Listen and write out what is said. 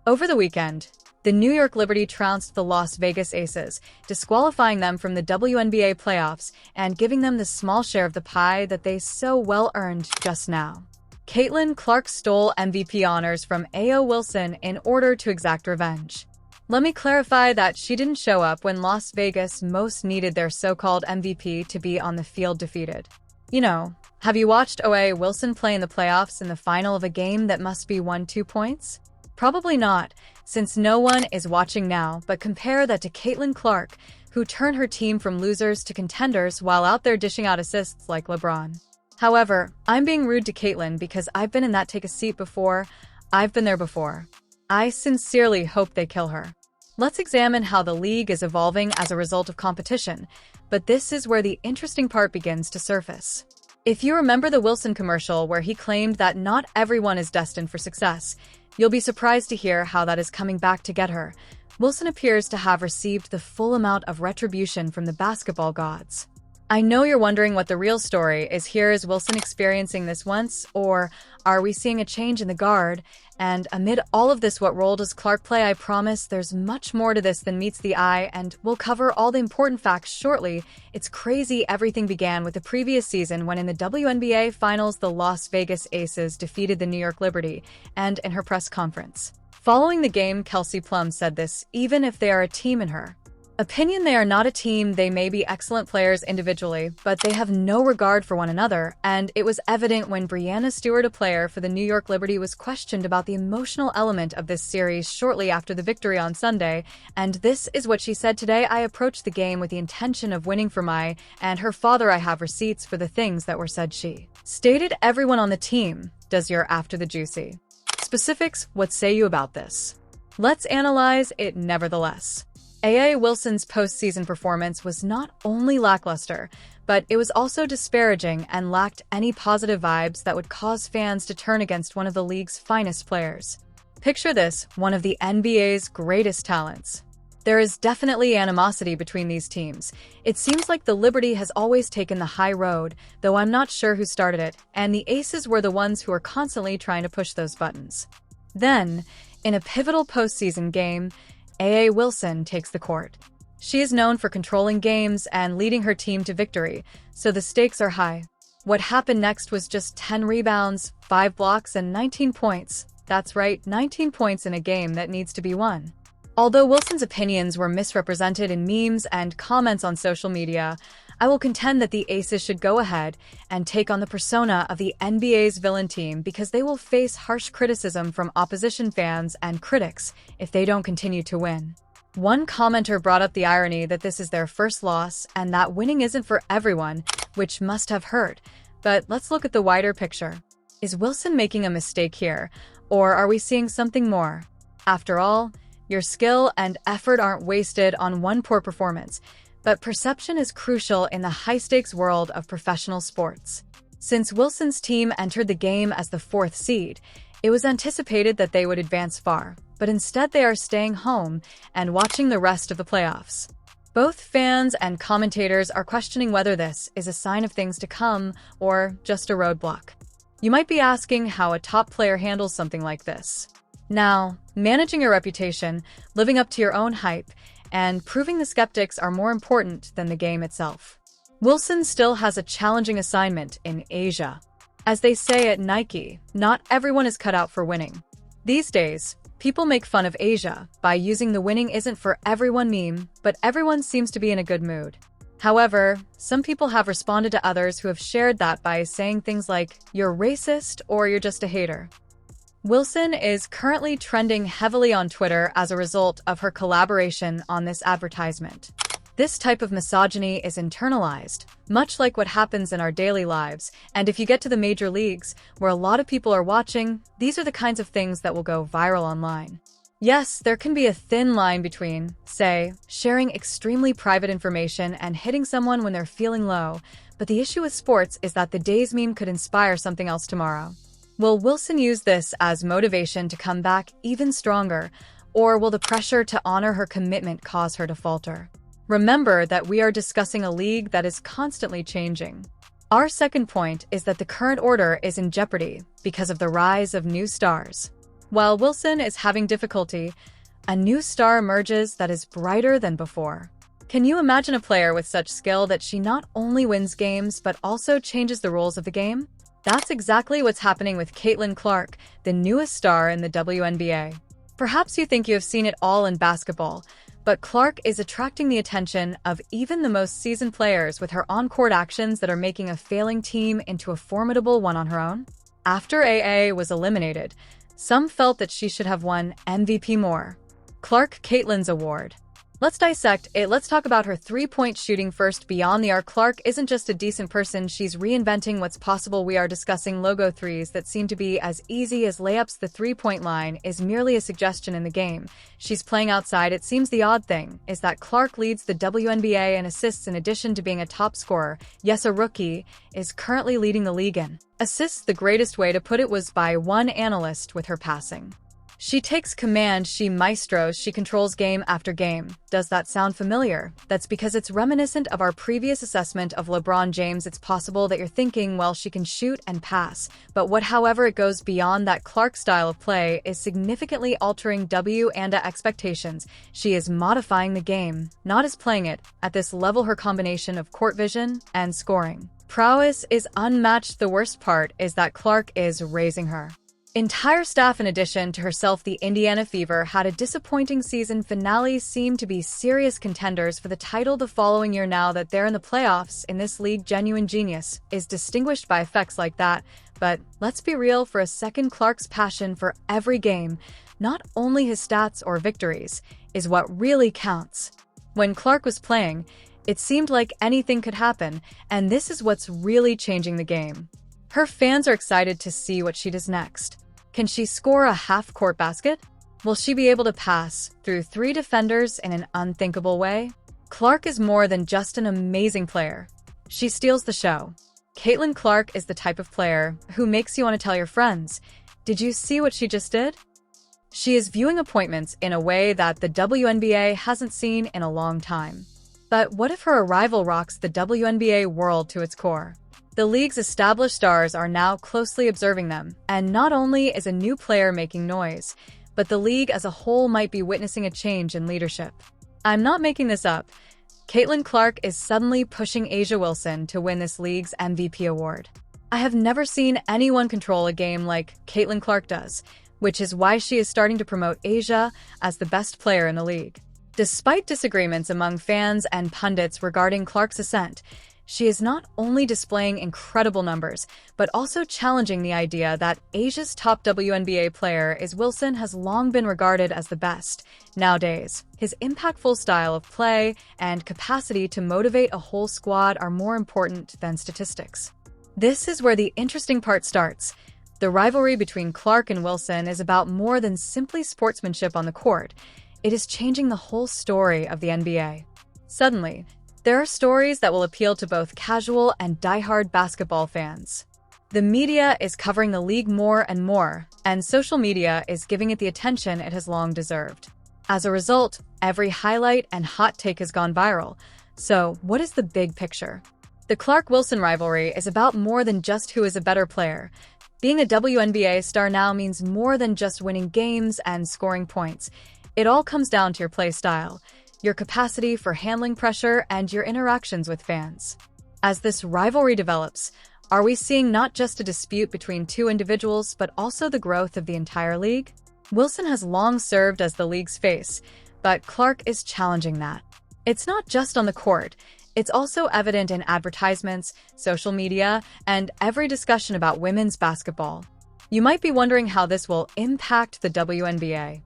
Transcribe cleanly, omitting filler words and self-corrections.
Over the weekend, the New York Liberty trounced the Las Vegas Aces, disqualifying them from the WNBA playoffs and giving them the small share of the pie that they so well earned just now. Caitlin Clark stole MVP honors from A.O. Wilson in order to exact revenge. Let me clarify that she didn't show up when Las Vegas most needed their so-called MVP to be on the field defeated. You know, have you watched O.A. Wilson play in the playoffs in the final of a game that must be won 2 points? Probably not, since no one is watching now, but compare that to Caitlin Clark, who turned her team from losers to contenders while out there dishing out assists like LeBron. However, I'm being rude to Caitlin because I've been in that take a seat before. I've been there before. I sincerely hope they kill her. Let's examine how the league is evolving as a result of competition, but this is where the interesting part begins to surface. If you remember the Wilson commercial where he claimed that not everyone is destined for success, you'll be surprised to hear how that is coming back to get her. Wilson appears to have received the full amount of retribution from the basketball gods. I know you're wondering what the real story is here. Is Wilson experiencing this once, or are we seeing a change in the guard? And amid all of this, what role does Clark play? I promise there's much more to this than meets the eye, and we'll cover all the important facts shortly. It's crazy. Everything began with the previous season when in the WNBA Finals, the Las Vegas Aces defeated the New York Liberty, and in her press conference following the game, Kelsey Plum said this: even if they are a team in her opinion, they are not a team. They may be excellent players individually, but they have no regard for one another, and it was evident when Breanna Stewart, a player for the New York Liberty, was questioned about the emotional element of this series shortly after the victory on Sunday, and this is what she said today: I approached the game with the intention of winning for my and her father. I have receipts for the things that were said. She stated everyone on the team does your after the juicy specifics. What say you about this? Let's analyze it. Nevertheless, A.A. Wilson's postseason performance was not only lackluster, but it was also disparaging and lacked any positive vibes that would cause fans to turn against one of the league's finest players. Picture this: one of the NBA's greatest talents. There is definitely animosity between these teams. It seems like the Liberty has always taken the high road, though I'm not sure who started it, and the Aces were the ones who are constantly trying to push those buttons. Then, in a pivotal postseason game, A.A. Wilson takes the court. She is known for controlling games and leading her team to victory, so the stakes are high. What happened next was just 10 rebounds, 5 blocks, and 19 points. That's right, 19 points in a game that needs to be won. Although Wilson's opinions were misrepresented in memes and comments on social media, I will contend that the Aces should go ahead and take on the persona of the NBA's villain team, because they will face harsh criticism from opposition fans and critics if they don't continue to win. One commenter brought up the irony that this is their first loss and that winning isn't for everyone, which must have hurt. But let's look at the wider picture. Is Wilson making a mistake here, or are we seeing something more? After all, your skill and effort aren't wasted on one poor performance. But perception is crucial in the high-stakes world of professional sports. Since Wilson's team entered the game as the 4th seed, it was anticipated that they would advance far, but instead they are staying home and watching the rest of the playoffs. Both fans and commentators are questioning whether this is a sign of things to come or just a roadblock. You might be asking how a top player handles something like this. Now, managing your reputation, living up to your own hype, and proving the skeptics are more important than the game itself. Wilson still has a challenging assignment in Asia. As they say at Nike, not everyone is cut out for winning. These days, people make fun of Asia by using the "winning isn't for everyone" meme, but everyone seems to be in a good mood. However, some people have responded to others who have shared that by saying things like, "You're racist" or "You're just a hater." Wilson is currently trending heavily on Twitter as a result of her collaboration on this advertisement. This type of misogyny is internalized, much like what happens in our daily lives, and if you get to the major leagues, where a lot of people are watching, these are the kinds of things that will go viral online. Yes, there can be a thin line between, say, sharing extremely private information and hitting someone when they're feeling low, but the issue with sports is that the day's meme could inspire something else tomorrow. Will Wilson use this as motivation to come back even stronger, or will the pressure to honor her commitment cause her to falter? Remember that we are discussing a league that is constantly changing. Our second point is that the current order is in jeopardy because of the rise of new stars. While Wilson is having difficulty, a new star emerges that is brighter than before. Can you imagine a player with such skill that she not only wins games but also changes the rules of the game? That's exactly what's happening with Caitlin Clark, the newest star in the WNBA. Perhaps you think you have seen it all in basketball, but Clark is attracting the attention of even the most seasoned players with her on-court actions that are making a failing team into a formidable one on her own. After AA was eliminated, some felt that she should have won MVP more. Clark Caitlin's award. Let's dissect it. Let's talk about her three-point shooting first. Beyond the arc, Clark isn't just a decent person, she's reinventing what's possible. We are discussing logo threes that seem to be as easy as layups. The three-point line is merely a suggestion in the game. She's playing outside. It seems the odd thing is that Clark leads the WNBA in assists in addition to being a top scorer. Yes, a rookie is currently leading the league in assists. The greatest way to put it was by one analyst with her passing. She takes command, she maestros, she controls game after game. Does that sound familiar? That's because it's reminiscent of our previous assessment of LeBron James. It's possible that you're thinking, well, she can shoot and pass. But however, it goes beyond that. Clark's style of play is significantly altering WNBA expectations. She is modifying the game, not as playing it. At this level, her combination of court vision and scoring prowess is unmatched. The worst part is that Clark is raising her entire staff. In addition to herself, the Indiana Fever had a disappointing season finale, seemed to be serious contenders for the title the following year. Now that they're in the playoffs in this league, genuine genius is distinguished by effects like that. But let's be real for a second, Clark's passion for every game, not only his stats or victories, is what really counts. When Clark was playing, it seemed like anything could happen, and this is what's really changing the game. Her fans are excited to see what she does next. Can she score a half-court basket? Will she be able to pass through three defenders in an unthinkable way? Clark is more than just an amazing player. She steals the show. Caitlin Clark is the type of player who makes you want to tell your friends, did you see what she just did? She is viewing appointments in a way that the WNBA hasn't seen in a long time. But what if her arrival rocks the WNBA world to its core? The league's established stars are now closely observing them, and not only is a new player making noise, but the league as a whole might be witnessing a change in leadership. I'm not making this up. Caitlin Clark is suddenly pushing A'ja Wilson to win this league's MVP award. I have never seen anyone control a game like Caitlin Clark does, which is why she is starting to promote A'ja as the best player in the league. Despite disagreements among fans and pundits regarding Clark's ascent, she is not only displaying incredible numbers, but also challenging the idea that Asia's top WNBA player is Wilson has long been regarded as the best. Nowadays, his impactful style of play and capacity to motivate a whole squad are more important than statistics. This is where the interesting part starts. The rivalry between Clark and Wilson is about more than simply sportsmanship on the court. It is changing the whole story of the NBA. Suddenly, there are stories that will appeal to both casual and diehard basketball fans. The media is covering the league more and more, and social media is giving it the attention it has long deserved. As a result, every highlight and hot take has gone viral. So, what is the big picture? The Clark-Wilson rivalry is about more than just who is a better player. Being a WNBA star now means more than just winning games and scoring points. It all comes down to your play style, your capacity for handling pressure, and your interactions with fans. As this rivalry develops, are we seeing not just a dispute between two individuals, but also the growth of the entire league? Wilson has long served as the league's face, but Clark is challenging that. It's not just on the court, it's also evident in advertisements, social media, and every discussion about women's basketball. You might be wondering how this will impact the WNBA.